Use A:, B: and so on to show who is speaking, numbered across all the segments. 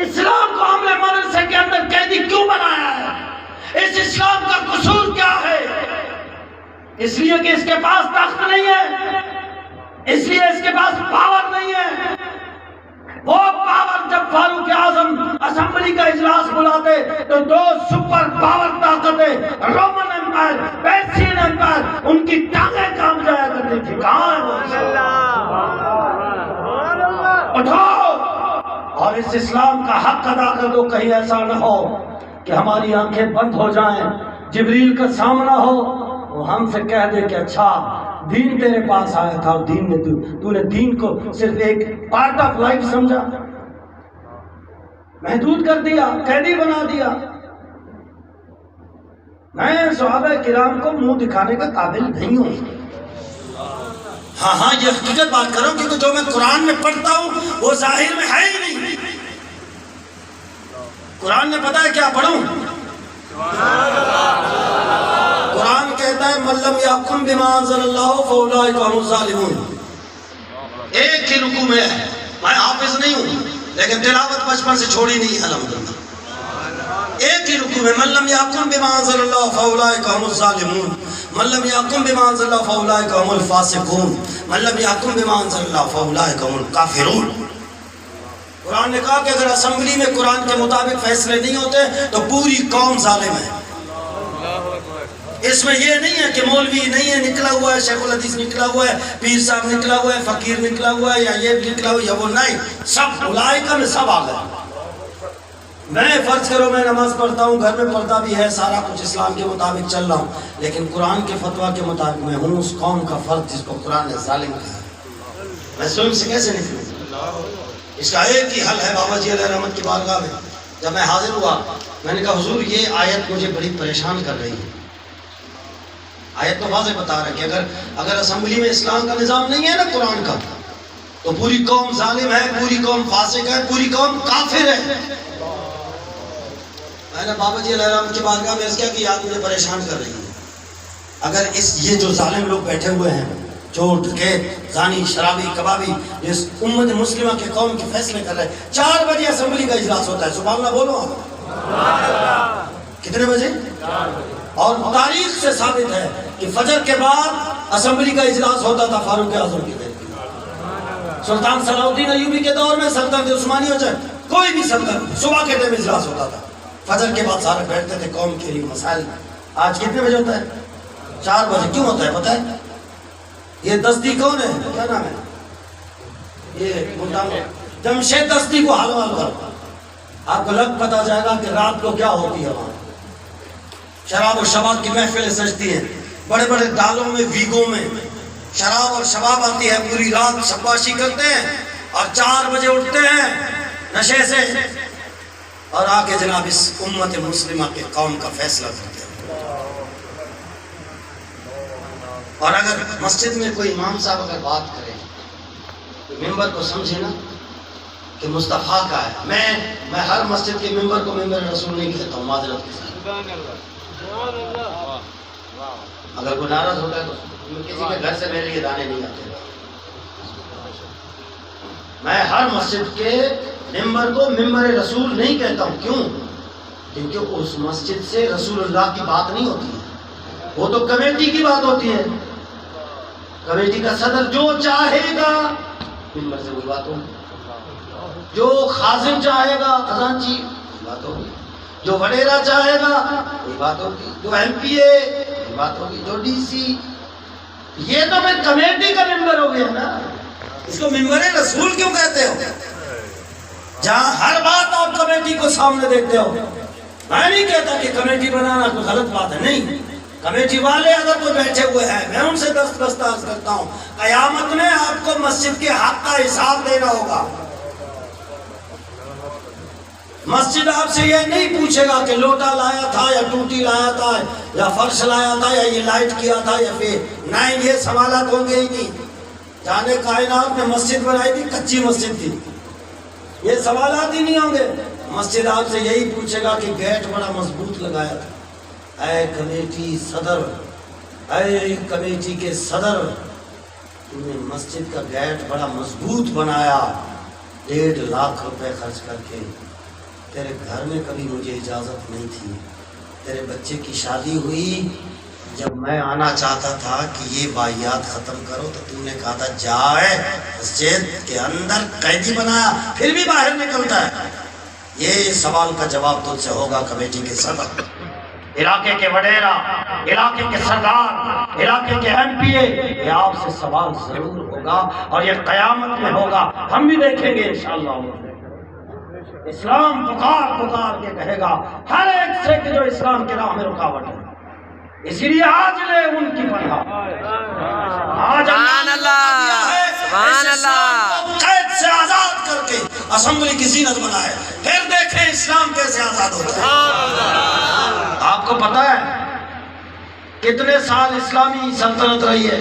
A: اسلام کو ہم نے مدرسے کے اندر قیدی کیوں بنایا ہے؟ اس اسلام کا قصور کیا ہے؟ اس لیے کہ اس کے پاس تخت نہیں ہے، اس لیے اس کے پاس پاور نہیں ہے۔ وہ پاور جب فاروق اعظم اسمبلی کا اجلاس بلاتے تو دو سپر پاور طاقتیں، رومن امپائر، پیرسین امپائر، ان کی ٹانگیں کام جایا کرتی تھی۔ کہاں ہے وہ؟ اٹھو اور اس اسلام کا حق ادا کر دو۔ کہیں ایسا نہ ہو کہ ہماری آنکھیں بند ہو جائیں، جبریل کا سامنا ہو، وہ ہم سے کہہ دے کہ اچھا دین تیرے پاس آیا تھا اور دین نے تو نے دین کو صرف ایک پارٹ آف لائف سمجھا، محدود کر دیا، قیدی بنا دیا۔ میں صحابہ کرام کو منہ دکھانے کا قابل نہیں ہوں۔ ہاں یہ حقیقت بات کر رہا ہوں، کیونکہ جو میں قرآن میں پڑھتا ہوں وہ ظاہر میں ہے ہی نہیں۔ قرآن نے پتا ہے کیا پڑھوں؟ قرآن کہتا ہے من لم یحکم بما انزل اللہ فاولئک هم الظالمون۔ ایک ہی رکوع میں ہے، میں حافظ نہیں ہوں لیکن تلاوت بچپن سے چھوڑی نہیں ہے الحمدللہ۔ ایک ہی رکوع میں من لم یحکم بما انزل اللہ فاولئک هم الظالمون، من لم یحکم بما انزل اللہ فاولئک هم الفاسقون، من لم یحکم بما انزل اللہ فاولئک هم الکافرون۔ قرآن نے کہا کہ اگر اسمبلی میں قرآن کے مطابق فیصلے نہیں ہوتے تو پوری قوم ظالم ہے۔ اس میں یہ نہیں ہے کہ مولوی نہیں ہے نکلا ہوا ہے، شیخ الحدیث نکلا ہوا ہے، پیر صاحب نکلا ہوا ہے، فقیر نکلا ہوا ہے، یا یہ نکلا ہوا ہے یا وہ، نہیں، سب اولئک میں سب آ گئے۔ میں فرض کرو میں نماز پڑھتا ہوں، گھر میں پردہ بھی ہے، سارا کچھ اسلام کے مطابق چل رہا ہوں، لیکن قرآن کے فتویٰ کے مطابق میں ہوں اس قوم کا فرد جس کو قرآن نے ظالم کہا۔ میں سوئم سے کیسے نکلوں؟ اس کا ایک ہی حل ہے بابا جی علیہ رحمت کی بارگاہ میں۔ جب میں حاضر ہوا میں نے کہا حضور یہ آیت مجھے بڑی پریشان کر رہی ہے۔ آیت تو واضح بتا رہا ہے کہ اگر اسمبلی میں اسلام کا نظام نہیں ہے نا قرآن کا، تو پوری قوم ظالم ہے، پوری قوم فاسق ہے، پوری قوم کافر ہے۔ میں نے بابا جی علیہ رحمت کی بارگاہ میں عرض کیا کہ یاد مجھے پریشان کر رہی ہے۔ اگر یہ جو ظالم لوگ بیٹھے ہوئے ہیں، چور، ڈکیت، زانی، شرابی، کبابی، جس امت مسلمہ کے قوم کے فیصلے کر رہے ہیں، 4 بجے اسمبلی کا اجلاس ہوتا ہے، سبحان اللہ بولو آپ۔ کتنے بجے؟ اور تاریخ سے ثابت ہے کہ فجر کے بعد اسمبلی کا اجلاس ہوتا تھا فاروق اعظم کے دور میں، سلطان صلاح الدین ایوبی کے دور میں، سلطنت عثمانی ہو جائے کوئی بھی سلطنت، صبح کے ٹائم اجلاس ہوتا تھا، فجر کے بعد سارے بیٹھتے تھے قوم کے لیے مسائل۔ آج کتنے بجے ہوتا ہے؟ 4 بجے۔ کیوں ہوتا ہے پتہ ہے؟ یہ دستی کون ہے؟ کیا نام ہے یہ؟ جمشید دستی کو حال حال کر، آپ کو لگ پتا جائے گا کہ رات کو کیا ہوتی ہے وہاں۔ شراب اور شباب کی محفلیں سجتی ہیں، بڑے بڑے ڈالوں میں، ویگوں میں شراب اور شباب آتی ہے، پوری رات شباشی کرتے ہیں اور 4 بجے اٹھتے ہیں نشے سے اور آ کے جناب اس امت مسلمہ کے قوم کا فیصلہ کرتے ہیں۔ اور اگر مسجد میں کوئی امام صاحب اگر بات کرے تو ممبر کو سمجھے نا کہ مصطفیٰ کا ہے۔ میں ہر مسجد کے ممبر کو ممبر رسول نہیں کہتا ہوں، معذرت کے ساتھ۔ اگر کوئی ناراض ہوتا ہے تو کسی کے گھر سے میرے لیے دانے نہیں آتے۔ میں ہر مسجد کے ممبر کو ممبر رسول نہیں کہتا ہوں۔ کیوں؟ کیونکہ اس مسجد سے رسول اللہ کی بات نہیں ہوتی ہے، وہ تو کمیٹی کی بات ہوتی ہے۔ کمیٹی کا صدر جو چاہے گا ممبر سے وہی بات ہوگی، جو خازن چاہے گا خزانچی وہی بات ہوگی، جو وڈیرا چاہے گا وہی بات ہوگی، جو ایم پی اے وہی بات ہوگی، جو ڈی سی۔ یہ تو میں کمیٹی کا ممبر ہو گیا نا، اس کو ممبر رسول کیوں کہتے ہو؟ جہاں ہر بات آپ کمیٹی کو سامنے دیکھتے ہو۔ میں نہیں کہتا کہ کمیٹی بنانا کوئی غلط بات ہے، نہیں، کمیٹی والے اگر کوئی بیٹھے ہوئے ہیں میں ان سے دستبست عرض کرتا ہوں قیامت میں آپ کو مسجد کے حق کا حساب دینا ہوگا۔ مسجد آپ سے یہ نہیں پوچھے گا کہ لوٹا لایا تھا یا ٹوٹی لایا تھا یا فرش لایا تھا یا یہ لائٹ کیا تھا یا پھر نہیں، یہ سوالات ہوں گے ہی نہیں۔ جانے کائنات میں مسجد بنائی تھی، کچی مسجد تھی، یہ سوالات ہی نہیں ہوں گے۔ مسجد آپ سے یہی پوچھے گا کہ گیٹ بڑا مضبوط لگایا تھا، اے کمیٹی صدر، اے کمیٹی کے صدر، تم نے مسجد کا گیٹ بڑا مضبوط بنایا 1.5 لاکھ روپے خرچ کر کے، تیرے گھر میں کبھی مجھے اجازت نہیں تھی، تیرے بچے کی شادی ہوئی، جب میں آنا چاہتا تھا کہ یہ واحیات ختم کرو تو تم نے کہا تھا جائے مسجد کے اندر قیدی بنایا، پھر بھی باہر نکلتا ہے۔ یہ سوال کا جواب تجھ سے ہوگا کمیٹی کے صدر، علاقے کے وڈیرا، علاقے کے سردار، علاقے کے ایم پی اے، یہ آپ سے سوال ضرور ہوگا اور یہ قیامت میں ہوگا، ہم بھی دیکھیں گے انشاءاللہ۔ اسلام پکار کے کہے گا ہر ایک سے کہ جو اسلام کے راہ میں رکاوٹ ہے، اسی لیے آج لے ان کی پناہ، آج
B: سبحان اللہ، سبحان اللہ،
A: قید سے آزاد کر کے اسمبلی کی زینت بنائے، پھر دیکھیں اسلام کیسے آزاد ہوتا ہے۔ آپ کو پتا ہے کتنے سال اسلامی سلطنت رہی ہے؟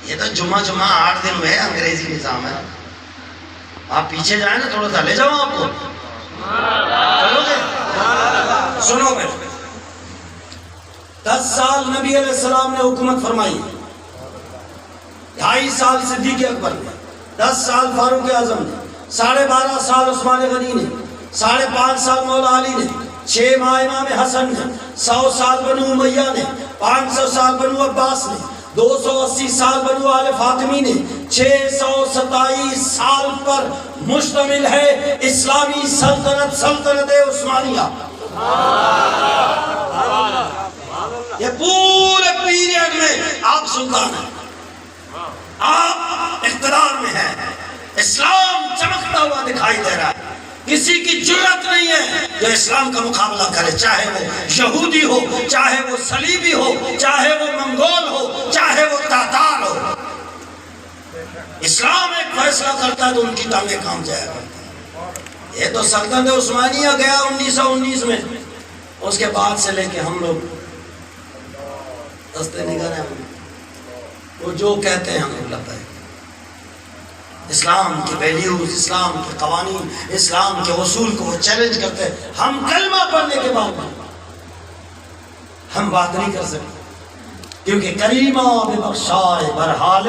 A: یہ تو جمعہ 8 دن میں انگریزی نظام ہے، آپ پیچھے جائیں نا تھوڑا سا، لے جاؤں آپ کو، چلو گے؟ سنو میں 10 سال نبی علیہ السلام نے حکومت فرمائی، 2.5 سال صدیق اکبر نے، 10 سال فاروق اعظم نے، 12.5 سال عثمان غنی نے، 5.5 سال مولا علی نے، 6 ماہ امام حسن نے، 100 سال بنو امیہ نے، 500 سال بنو عباس نے، 280 سال بنو آل فاطمی نے، 627 سال پر مشتمل ہے اسلامی سلطنت عثمانیہ۔ یہ پورے پیریڈ میں آپ سلطان ہیں، آپ اقتدار میں ہیں، اسلام چمکتا ہوا دکھائی دے رہا ہے، کسی کی جرأت نہیں ہے جو اسلام کا مقابلہ کرے، چاہے وہ یہودی ہو، چاہے وہ صلیبی ہو، چاہے وہ منگول ہو، چاہے وہ تاتار ہو۔ اسلام ایک فیصلہ کرتا ہے تو ان کی ٹانگیں کام جایا کرتی ہیں۔ یہ تو سلطنت عثمانیہ گیا 1919 میں، اس کے بعد سے لے کے ہم لوگ دستے نگر ہیں، وہ جو کہتے ہیں ہم لوگ لبیک۔ اسلام کی ویلیوز، اسلام کے قوانین، اسلام کے اصول کو وہ چیلنج کرتے ہیں، ہم کلمہ پڑھنے کے بعد ہم بات نہیں کر سکتے، کیونکہ کریمہ ببخشائے برحال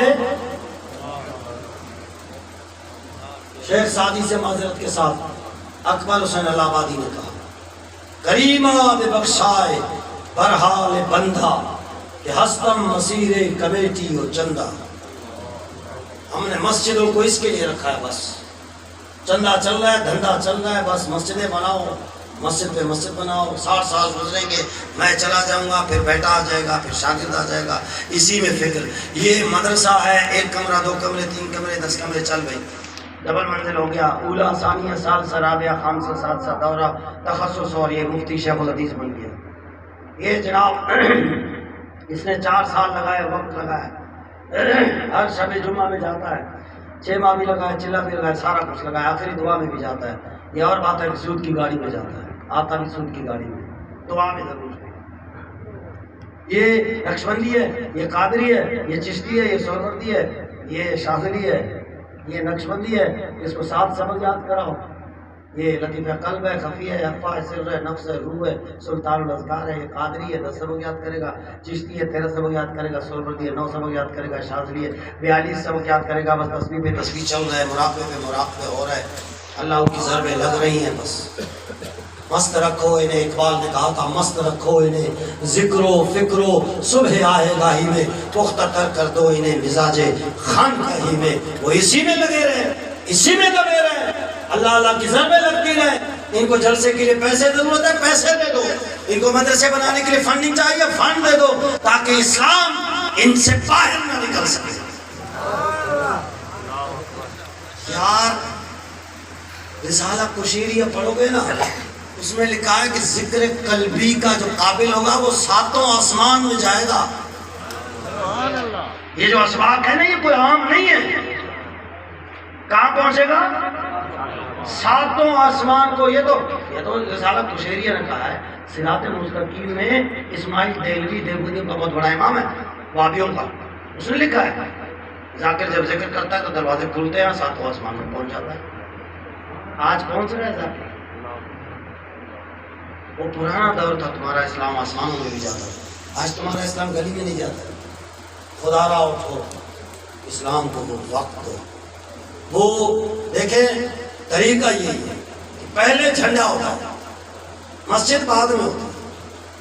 A: شیخ سعدی سے معذرت کے ساتھ اکبر حسین الہ آبادی نے کہا، کریمہ ببخشائے برحال بندہ کہ ہستم مسیر کمیٹی و چندہ۔ ہم نے مسجدوں کو اس کے لیے رکھا ہے، بس چندہ چل رہا ہے، دھندا چل رہا ہے، بس مسجدیں بناؤ، مسجد پہ مسجد بناؤ، 60 سال گزریں گے، میں چلا جاؤں گا، پھر بیٹا آ جائے گا، پھر شاگرد آ جائے گا، اسی میں فکر۔ یہ مدرسہ ہے، 1 کمرہ 2 کمرے 3 کمرے 10 کمرے چل گئی، ڈبل منزل ہو گیا، اولا ثانیہ ثالثہ رابعہ خامسہ سادسہ دورہ تخصص، اور یہ مفتی شیخ الحدیث بن گیا۔ یہ جناب اس نے 4 سال لگائے، وقت لگایا، ہر شب جمعہ میں جاتا ہے، 6 ماہ بھی لگائے، چلہ بھی لگائے، سارا کچھ لگایا، آخری دعا میں بھی جاتا ہے۔ یہ اور بات ہے کہ سود کی گاڑی میں جاتا ہے، آتا بھی سود کی گاڑی میں، دعا میں ضرور۔ یہ نقشبندی ہے، یہ قادری ہے، یہ چشتی ہے، یہ سہروردی ہے، یہ شاذلی ہے، یہ نقشبندی ہے، اس کو 7 سبق یاد کراؤ۔ یہ لطیفہ قلب ہے، خفی ہے، اخفا ہے، سر ہے، نفس ہے، روح ہے، سلطان الاذکار ہے۔ یہ قادری ہے، 10 سبق یاد کرے گا، چشتی ہے 13 سبق یاد کرے گا، سہروردی ہے 9 سبق یاد کرے گا، شاذلی ہے 42 سبق یاد کرے گا۔ بس تسبیح پہ تسبیح چل رہا ہے، مراقبے پہ مراقبے ہو رہا ہے، اللہ کی ضربیں لگ رہی ہیں، بس مست رکھو انہیں۔ اقبال نے کہا تھا مست رکھو انہیں، ذکر و فکر و صبح آئے گاہی میں، پختہ کر دو انہیں مزاج خانقاہی میں۔ وہ اسی میں لگے رہے، اسی میں دبے رہے، اللہ کی ضربیں لگتی رہے۔ ان کو جلسے کے لیے پیسے ضرورت ہے، پیسے دے دو، ان کو مدرسے بنانے کے لیے فنڈنگ چاہیے، فنڈ دے دو، تاکہ اسلام ان سے باہر نہ نکل سکے۔ یار رسالہ کشیریہ پڑھو گے نا، اس میں لکھا ہے کہ ذکر قلبی کا جو قابل ہوگا وہ 7 آسمان میں جائے گا۔ یہ جو اسباق ہے نا، یہ کوئی عام نہیں ہے، کہاں پہنچے گا؟ 7 آسمان کو۔ یہ تو رسالہ کشیریہ نے کہا ہے، صراط المستقیم میں اسماعیل دہلوی دیوبندی کا بہت بڑا امام ہے وہابیوں کا، اس نے لکھا ہے ذاکر جب ذکر کرتا ہے تو دروازے کھلتے ہیں، 7 آسمان میں پہنچ جاتا ہے۔ آج پہنچ رہا ہے ذاکر؟ وہ پرانا دور تھا، تمہارا اسلام آسمانوں میں بھی جاتا ہے، آج تمہارا اسلام گلی میں نہیں جاتا۔ خدا را اٹھو، اسلام کو وہ وقت دو۔ وہ دیکھیں طریقہ یہی ہے کہ پہلے جھنڈا ہوتا ہے، مسجد بعد میں ہوتی ہے،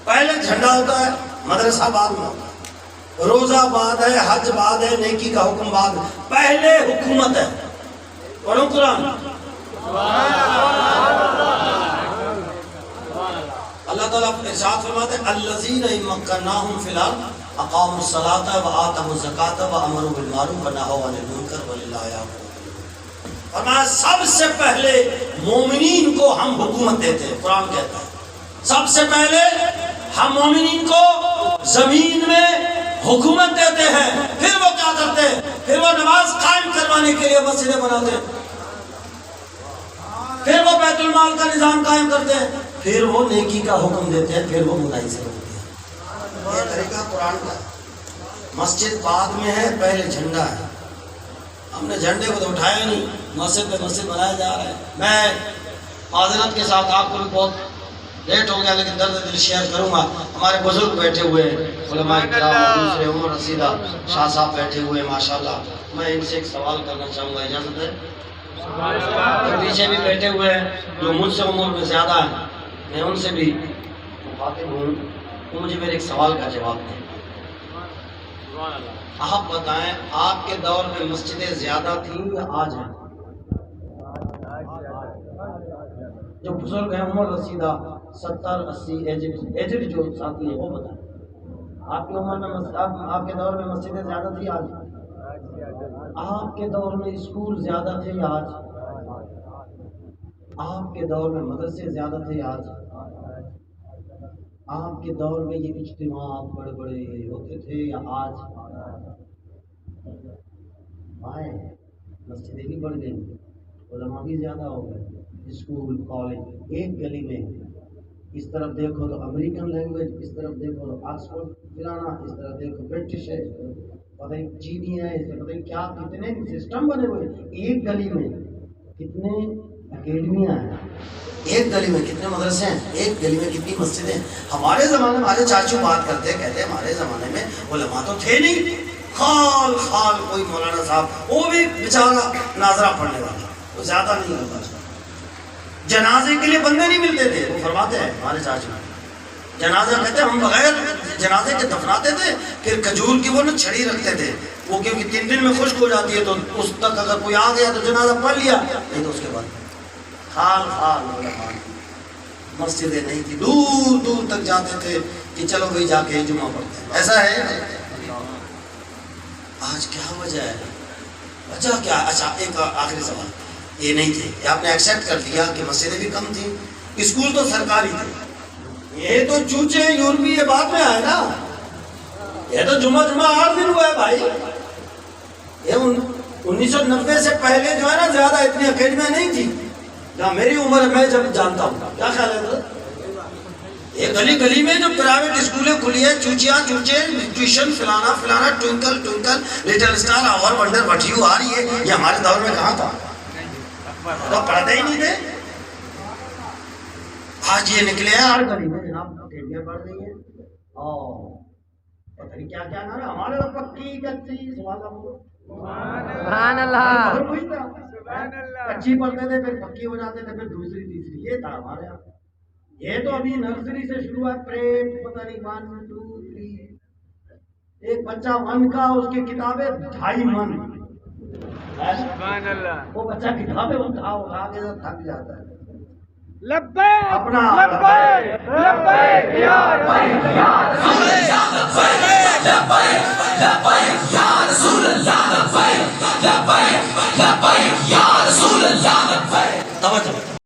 A: پہلے جھنڈا ہوتا ہے، مدرسہ بعد میں ہوتا ہے، روزہ بعد ہے، حج بعد ہے، نیکی کا حکم بعد ہے، پہلے حکومت ہے۔ پڑھو قرآن۔ اللہ تعالیٰ ارشاد فرماتے ہیں الذین ان مکناہم فی الارض اقاموا الصلاۃ وآتوا الزکاۃ وامروا بالمعروف ونہوا عن المنکر وللہ عاقبۃ الامور۔ فرمایا سب سے پہلے مومنین کو ہم حکومت دیتے ہیں، قرآن کہتا ہے سب سے پہلے ہم مومنین کو زمین میں حکومت دیتے ہیں، پھر وہ کیا کرتے ہیں؟ پھر وہ نماز قائم کروانے کے لیے مسجدیں بناتے ہیں، پھر وہ بیت المال کا نظام قائم کرتے ہیں، پھر وہ نیکی کا حکم دیتے ہیں، پھر وہ برائی سے روکتے ہیں۔ یہ طریقہ قرآن کا ہے۔ مسجد بعد میں ہے، پہلے جھنڈا ہے۔ ہم نے جھنڈے کو تو اٹھایا نہیں، مسجد پہ مسجد بنایا جا رہا ہے۔ میں معذرت کے ساتھ آپ کو بھی بہت لیٹ ہو گیا لیکن درد دل شیئر کروں گا۔ ہمارے بزرگ بیٹھے ہوئے ہیں، علماء کرام، دوسرے عمر رسیدہ شاہ صاحب بیٹھے ہوئے ہیں ماشاءاللہ۔ میں ان سے ایک سوال کرنا چاہوں گا، اجازت ہے؟ پیچھے بھی بیٹھے ہوئے ہیں جو مجھ سے عمر میں زیادہ ہیں، میں ان سے بھی مخاطب ہوں، تو مجھے میرے ایک سوال کا جواب دیں۔ آپ بتائیں آپ کے دور میں مسجدیں زیادہ تھیں یا آج ہیں؟ جو بزرگ ہیں عمر رسیدہ 70-80 ایجڈ جو ساتھی ہیں وہ بتائیں آپ کی عمر میں آپ کے دور میں مسجدیں زیادہ تھی آج؟ آپ کے دور میں اسکول زیادہ تھے یا آج؟ آپ کے دور میں مدرسے زیادہ تھے یا آج؟ آپ کے دور میں یہ اجتماعات بڑے بڑے ہوتے تھے یا آج؟ آئے مسجدیں بھی بڑھ گئی، علماء بھی زیادہ ہو گئے، اسکول کالج ایک گلی میں، اس طرف دیکھو تو امریکن لینگویج، اس طرف دیکھو تو آکسفورڈ فلانا، اس طرف دیکھو برٹش ہے، پتہ نہیں چینی ہے، اس طرف پتہ نہیں کیا، کتنے سسٹم بنے ہوئے ایک گلی میں، کتنے اکیڈمیاں ہیں ایک گلی میں، کتنے مدرسے ہیں ایک گلی میں، کتنی مسجدیں۔ ہمارے زمانے میں ہمارے چاچو بات کرتے کہتے ہیں ہمارے زمانے میں علماء تو تھے نہیں، خال کوئی مولانا صاحب، وہ بھی بیچارہ ناظرہ پڑھنے والا، وہ زیادہ نہیں ہوتا تھا، جنازے کے لیے بندے نہیں ملتے تھے۔ وہ فرماتے ہیں ہمارے چاچو جنازہ کہتے ہیں ہم بغیر جنازے کے دفناتے تھے، پھر کھجور کی وہ نا چھڑی رکھتے تھے، وہ کیونکہ 3 دن میں خشک ہو جاتی ہے تو اس تک اگر کوئی آ گیا تو جنازہ پڑھ لیا، نہیں تو اس کے بعد خال مسجدیں نہیں تھی، دور دور تک جاتے تھے کہ چلو بھائی جا کے جمعہ پڑھتے ہیں۔ ایسا ہے آج کیا وجہ ہے؟ وجہ کیا؟ اچھا ایک آخری سوال، یہ نہیں تھے، آپ نے ایکسیپٹ کر لیا کہ مسجدیں بھی کم تھیں، اسکول تو سرکاری تھے، یہ تو چوچے یورپی یہ بعد میں آئے نا، یہ تو جمعہ 8 دن ہوا ہے بھائی، یہ 1990 سے پہلے جو ہے نا زیادہ اتنی اکیڈمیاں نہیں تھی جہاں میری عمر میں جب جانتا ہوں۔ کیا خیال ہے؟ یہ گلی گلی میں جو پرائیویٹ اسکولیں کھلی ہے، چوچیاں چوچے ٹیوشن فلانا فلانا، ٹوئنکل ٹوئنکل لٹل اسٹار اور ونڈر وٹ یو آر، یہ ہمارے دور میں کہاں تھا؟ تو پڑھتے ہی نہیں تھے۔ آج یہ نکلے ہیں ہر گلی میں جناب اکیڈمیاں پڑھ رہی ہیں، اور پتہ نہیں کیا کیا نام ہے، ہمارے تو پکی کچی
B: سبحان اللہ،
A: کچی پڑھتے تھے، پھر پکی ہو جاتے تھے، پھر دوسری تیسری، یہ تھا ہمارے یہاں۔ یہ تو ابھی نرسری سے شروع ہے، پریپ پتہ نہیں 1 2 3، ایک بچہ 1 کا اس کی کتابیں 2.5 من، وہ بچہ کتابیں اٹھا کے تھک جاتا ہے۔
B: لبیک
A: اپنا
B: لبیک لبیک یا رسول اللہ،
A: توجہ